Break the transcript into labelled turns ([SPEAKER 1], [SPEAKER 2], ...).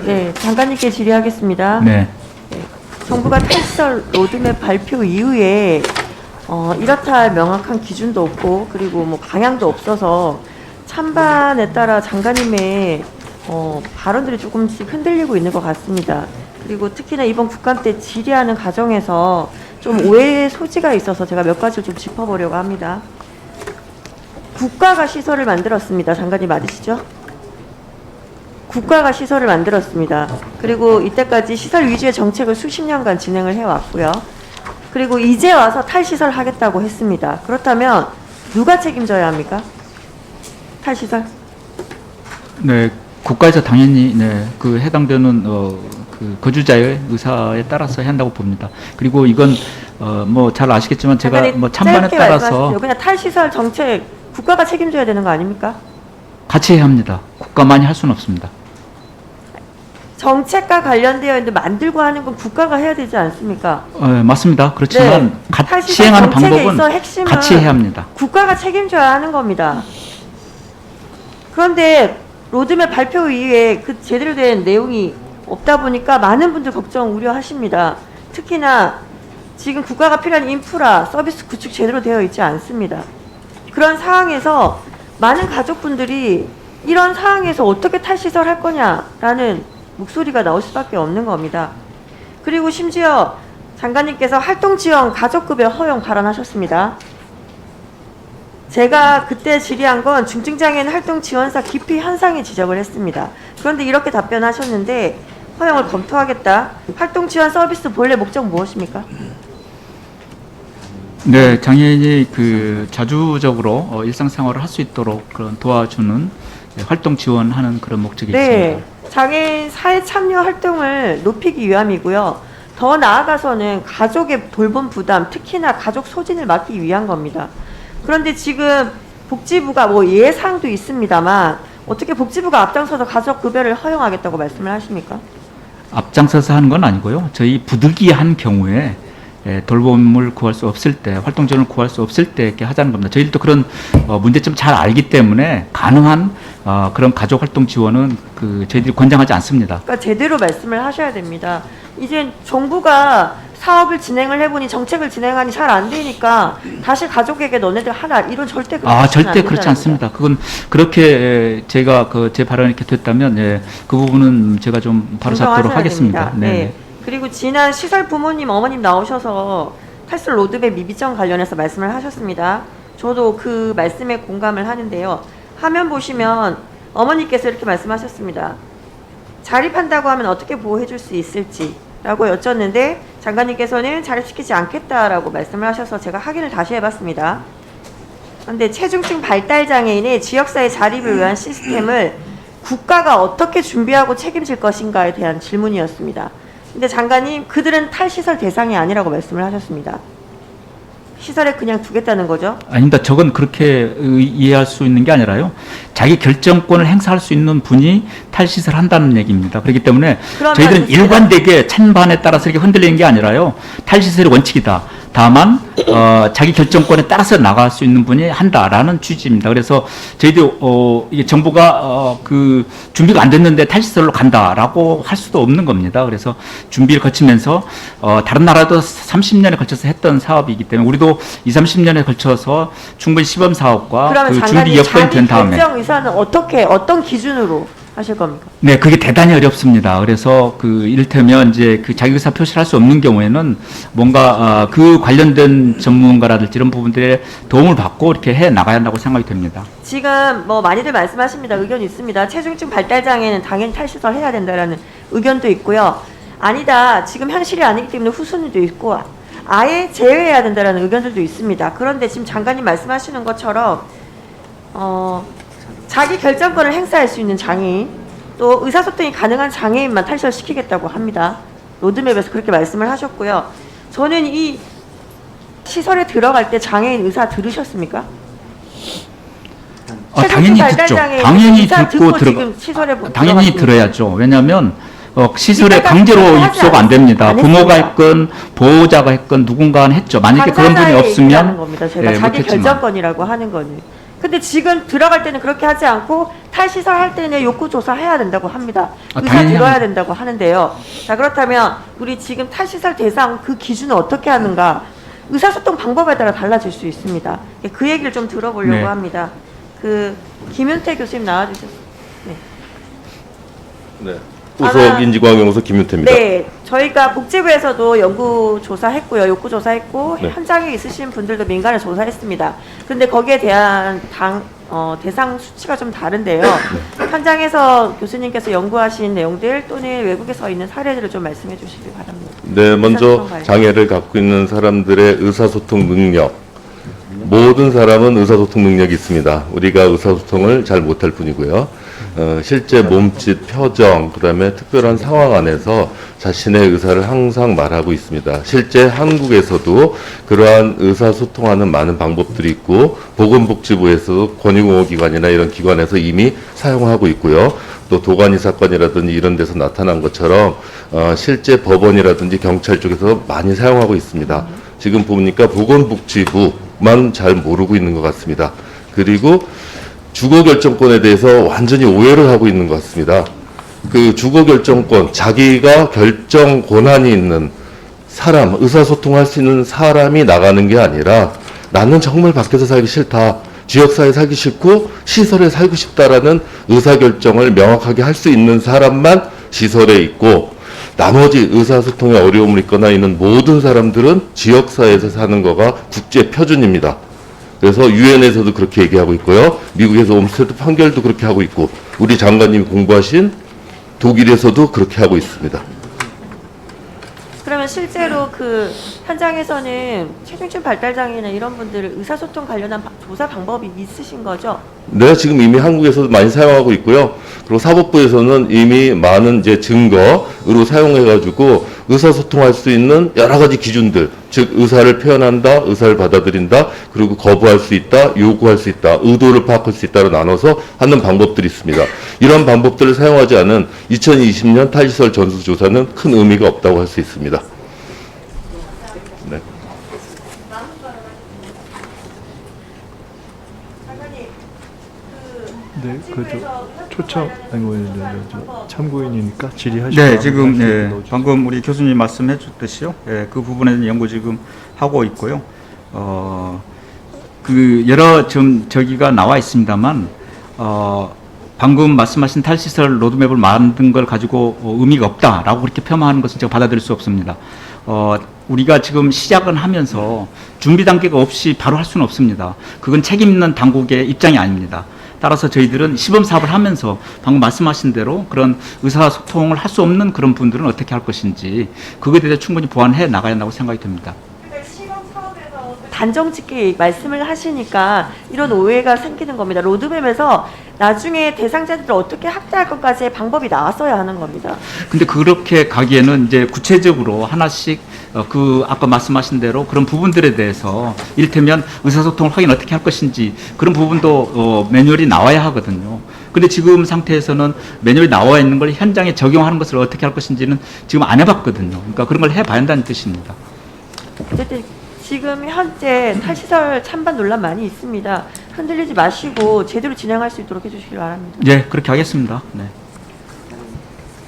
[SPEAKER 1] 네, 장관님께 질의하겠습니다.
[SPEAKER 2] 네.
[SPEAKER 1] 정부가 탈시설 로드맵 발표 이후에 이렇다 할 명확한 기준도 없고 그리고 뭐 방향도 없어서 찬반에 따라 장관님의 발언들이 조금씩 흔들리고 있는 것 같습니다. 그리고 특히나 이번 국감 때 질의하는 과정에서 좀 오해의 소지가 있어서 제가 몇 가지를 좀 짚어보려고 합니다. 국가가 시설을 만들었습니다. 장관님 맞으시죠? 국가가 시설을 만들었습니다. 그리고 이때까지 시설 위주의 정책을 수십 년간 진행을 해왔고요. 그리고 이제 와서 탈시설 하겠다고 했습니다. 그렇다면 누가 책임져야 합니까? 탈시설?
[SPEAKER 2] 네, 국가에서 당연히 그 해당되는 그 거주자의 의사에 따라서 해야 한다고 봅니다. 그리고 이건 뭐 잘 아시겠지만 제가 뭐 찬반에 따라서
[SPEAKER 1] 그냥 탈시설 정책 국가가 책임져야 되는 거 아닙니까?
[SPEAKER 2] 같이 해야 합니다. 국가만이 할 수는 없습니다.
[SPEAKER 1] 정책과 관련되어 있는데 만들고 하는 건 국가가 해야 되지 않습니까?
[SPEAKER 2] 맞습니다. 그렇지만
[SPEAKER 1] 네,
[SPEAKER 2] 같이 시행하는 방법은 같이 해야 합니다.
[SPEAKER 1] 국가가 책임져야 하는 겁니다. 그런데 로드맵 발표 이후에 그 제대로 된 내용이 없다 보니까 많은 분들 걱정 우려하십니다. 특히나 지금 국가가 필요한 인프라, 서비스 구축 제대로 되어 있지 않습니다. 그런 상황에서 많은 가족분들이 이런 상황에서 어떻게 탈시설 할 거냐라는 목소리가 나올 수밖에 없는 겁니다. 그리고 심지어 장관님께서 활동지원 가족급여 허용 발언하셨습니다. 제가 그때 질의한 건 중증장애인 활동지원사 기피 현상에 지적을 했습니다. 그런데 이렇게 답변하셨는데 허용을 검토하겠다. 활동지원 서비스 본래 목적 무엇입니까?
[SPEAKER 2] 네, 장애인이 그 자주적으로 일상생활을 할 수 있도록 그런 도와주는 활동 지원하는 그런 목적이
[SPEAKER 1] 네,
[SPEAKER 2] 있습니다.
[SPEAKER 1] 장애인 사회 참여 활동을 높이기 위함이고요. 더 나아가서는 가족의 돌봄 부담, 특히나 가족 소진을 막기 위한 겁니다. 그런데 지금 복지부가 뭐 예상도 있습니다만 어떻게 복지부가 앞장서서 가족급여를 허용하겠다고 말씀을 하십니까?
[SPEAKER 2] 앞장서서 하는 건 아니고요. 저희 부득이한 경우에 돌봄을 구할 수 없을 때, 활동 지원을 구할 수 없을 때 이렇게 하자는 겁니다. 저희들도 그런 문제점 잘 알기 때문에 가능한 그런 가족 활동 지원은 저희들이 권장하지 않습니다.
[SPEAKER 1] 그러니까 제대로 말씀을 하셔야 됩니다. 이제 정부가 사업을 진행을 해보니 정책을 진행하니 잘 안 되니까 다시 가족에게 너네들 하라 이런 절대
[SPEAKER 2] 절대 그렇지 않습니다. 그건 그렇게 제가 제 발언이 이렇게 됐다면 그 부분은 제가 좀 바로 잡도록 하겠습니다.
[SPEAKER 1] 네. 그리고 지난 시설 부모님 어머님 나오셔서 탈시설 로드맵 미비점 관련해서 말씀을 하셨습니다. 저도 그 말씀에 공감을 하는데요. 화면 보시면 어머니께서 이렇게 말씀하셨습니다. 자립한다고 하면 어떻게 보호해 줄 수 있을지 라고 여쭸는데 장관님께서는 자립시키지 않겠다라고 말씀을 하셔서 제가 확인을 다시 해봤습니다. 그런데 체중증 발달장애인의 지역사회 자립을 위한 시스템을 국가가 어떻게 준비하고 책임질 것인가에 대한 질문이었습니다. 근데 장관님 그들은 탈시설 대상이 아니라고 말씀을 하셨습니다. 시설에 그냥 두겠다는 거죠?
[SPEAKER 2] 아닙니다. 저건 그렇게 이해할 수 있는 게 아니라요. 자기 결정권을 행사할 수 있는 분이 탈시설 한다는 얘기입니다. 그렇기 때문에 저희들은 좋습니다. 일관되게 찬반에 따라서 이렇게 흔들리는 게 아니라요. 탈시설이 원칙이다. 다만 자기 결정권에 따라서 나갈 수 있는 분이 한다라는 취지입니다. 그래서 저희들 이게 정부가 그 준비가 안 됐는데 탈시설로 간다라고 할 수도 없는 겁니다. 그래서 준비를 거치면서 다른 나라도 30년에 걸쳐서 했던 사업이기 때문에 우리도 20, 30년에 걸쳐서 충분히 시범 사업과 그 준비 여건이 된 다음에
[SPEAKER 1] 결정 의사는 어떤 기준으로 하실 겁니까?
[SPEAKER 2] 네, 그게 대단히 어렵습니다. 그래서 이를테면 이제 자기 의사 표시를 할 수 없는 경우에는 뭔가 그 관련된 전문가라든지 이런 부분들의 도움을 받고 이렇게 해 나가야 한다고 생각이 됩니다.
[SPEAKER 1] 지금 뭐 많이들 말씀하십니다. 의견이 있습니다. 체중증 발달장애는 당연히 탈시설 해야 된다라는 의견도 있고요. 아니다. 지금 현실이 아니기 때문에 후순위도 있고 아예 제외해야 된다라는 의견들도 있습니다. 그런데 지금 장관님 말씀하시는 것처럼 자기 결정권을 행사할 수 있는 장애인 또 의사소통이 가능한 장애인만 탈시설시키겠다고 합니다. 로드맵에서 그렇게 말씀을 하셨고요. 저는 이 시설에 들어갈 때 장애인 의사 들으셨습니까?
[SPEAKER 2] 당연히 듣죠. 당연히 듣고 당연히 들어야죠. 왜냐하면 시설에 강제로 입소가 안 됩니다. 부모가 했건 보호자가 했건 누군가는 했죠. 만약에 그런 분이 없으면
[SPEAKER 1] 겁니다. 제가 자기 결정권이라고 하는 거는. 근데 지금 들어갈 때는 그렇게 하지 않고 탈시설 할 때는 욕구 조사해야 된다고 합니다.
[SPEAKER 2] 아,
[SPEAKER 1] 의사
[SPEAKER 2] 당연히
[SPEAKER 1] 들어야 된다고 하는데요. 자, 그렇다면 우리 지금 탈시설 대상 그 기준은 어떻게 하는가? 의사소통 방법에 따라 달라질 수 있습니다. 그 얘기를 좀 들어보려고
[SPEAKER 2] 네.
[SPEAKER 1] 합니다. 그 김윤태 교수님 나와주셨어요. 네.
[SPEAKER 3] 네. 우석 인지광역연구소 김윤태입니다.
[SPEAKER 1] 네, 저희가 복지부에서도 연구 조사했고요, 욕구 조사했고
[SPEAKER 3] 네.
[SPEAKER 1] 현장에 있으신 분들도 민간에 조사했습니다. 그런데 거기에 대한 대상 수치가 좀 다른데요. 현장에서 교수님께서 연구하신 내용들 또는 외국에서 있는 사례들을 좀 말씀해 주시기 바랍니다.
[SPEAKER 3] 네, 먼저
[SPEAKER 1] 의사소통 관련.
[SPEAKER 3] 장애를 갖고 있는 사람들의 의사소통 능력. 모든 사람은 의사소통 능력이 있습니다. 우리가 의사소통을 잘 못할 뿐이고요. 실제 몸짓, 표정, 그다음에 특별한 상황 안에서 자신의 의사를 항상 말하고 있습니다. 실제 한국에서도 그러한 의사소통하는 많은 방법들이 있고 보건복지부에서도 권익공허기관이나 이런 기관에서 이미 사용하고 있고요. 또 도가니 사건이라든지 이런 데서 나타난 것처럼 실제 법원이라든지 경찰 쪽에서 많이 사용하고 있습니다. 지금 보니까 보건복지부만 잘 모르고 있는 것 같습니다. 그리고 주거 결정권에 대해서 완전히 오해를 하고 있는 것 같습니다. 그 주거 결정권, 자기가 결정 권한이 있는 사람, 의사소통할 수 있는 사람이 나가는 게 아니라 나는 정말 밖에서 살기 싫다. 지역사회에 살기 싫고 시설에 살고 싶다라는 의사결정을 명확하게 할 수 있는 사람만 시설에 있고 나머지 의사소통에 어려움을 있거나 있는 모든 사람들은 지역사회에서 사는 거가 국제 표준입니다. 그래서 유엔에서도 그렇게 얘기하고 있고요. 미국에서 옴스테드 판결도 그렇게 하고 있고 우리 장관님이 공부하신 독일에서도 그렇게 하고 있습니다.
[SPEAKER 1] 그러면 실제로 그 현장에서는 체중증 발달장애나 이런 분들을 의사소통 관련한 조사 방법이 있으신 거죠?
[SPEAKER 3] 네, 지금 이미 한국에서도 많이 사용하고 있고요. 그리고 사법부에서는 이미 많은 이제 증거로 사용해가지고 의사소통할 수 있는 여러 가지 기준들, 즉 의사를 표현한다, 의사를 받아들인다, 그리고 거부할 수 있다, 요구할 수 있다, 의도를 파악할 수 있다로 나눠서 하는 방법들이 있습니다. 이런 방법들을 사용하지 않은 2020년 탈시설 전수조사는 큰 의미가 없다고 할 수 있습니다. 네.
[SPEAKER 4] 네, 초청 참고인이니까 질의하시고.
[SPEAKER 2] 네, 지금 방금 우리 교수님 말씀해 줬듯이요. 그 부분에는 연구 지금 하고 있고요. 그 여러 좀 저기가 나와 있습니다만 방금 말씀하신 탈시설 로드맵을 만든 걸 가지고 의미가 없다라고 그렇게 폄하하는 것은 제가 받아들일 수 없습니다. 우리가 지금 시작은 하면서 준비 단계가 없이 바로 할 수는 없습니다. 그건 책임 있는 당국의 입장이 아닙니다. 따라서 저희들은 시범 사업을 하면서 방금 말씀하신 대로 그런 의사소통을 할 수 없는 그런 분들은 어떻게 할 것인지 그거에 대해서 충분히 보완해 나가야 한다고 생각이 듭니다.
[SPEAKER 1] 단정 짓게 말씀을 하시니까 이런 오해가 생기는 겁니다. 로드맵에서 나중에 대상자들을 어떻게 확대할 것까지의 방법이 나왔어야 하는 겁니다.
[SPEAKER 2] 근데 그렇게 가기에는 이제 구체적으로 하나씩 그 아까 말씀하신 대로 그런 부분들에 대해서 이를테면 의사소통을 확인 어떻게 할 것인지 그런 부분도 매뉴얼이 나와야 하거든요. 근데 지금 상태에서는 매뉴얼이 나와 있는 걸 현장에 적용하는 것을 어떻게 할 것인지는 지금 안 해봤거든요. 그러니까 그런 걸 해봐야 한다는 뜻입니다.
[SPEAKER 1] 어쨌든 지금 현재 탈시설 찬반 논란 많이 있습니다. 흔들리지 마시고 제대로 진행할 수 있도록 해주시기 바랍니다.
[SPEAKER 2] 네, 그렇게 하겠습니다. 네.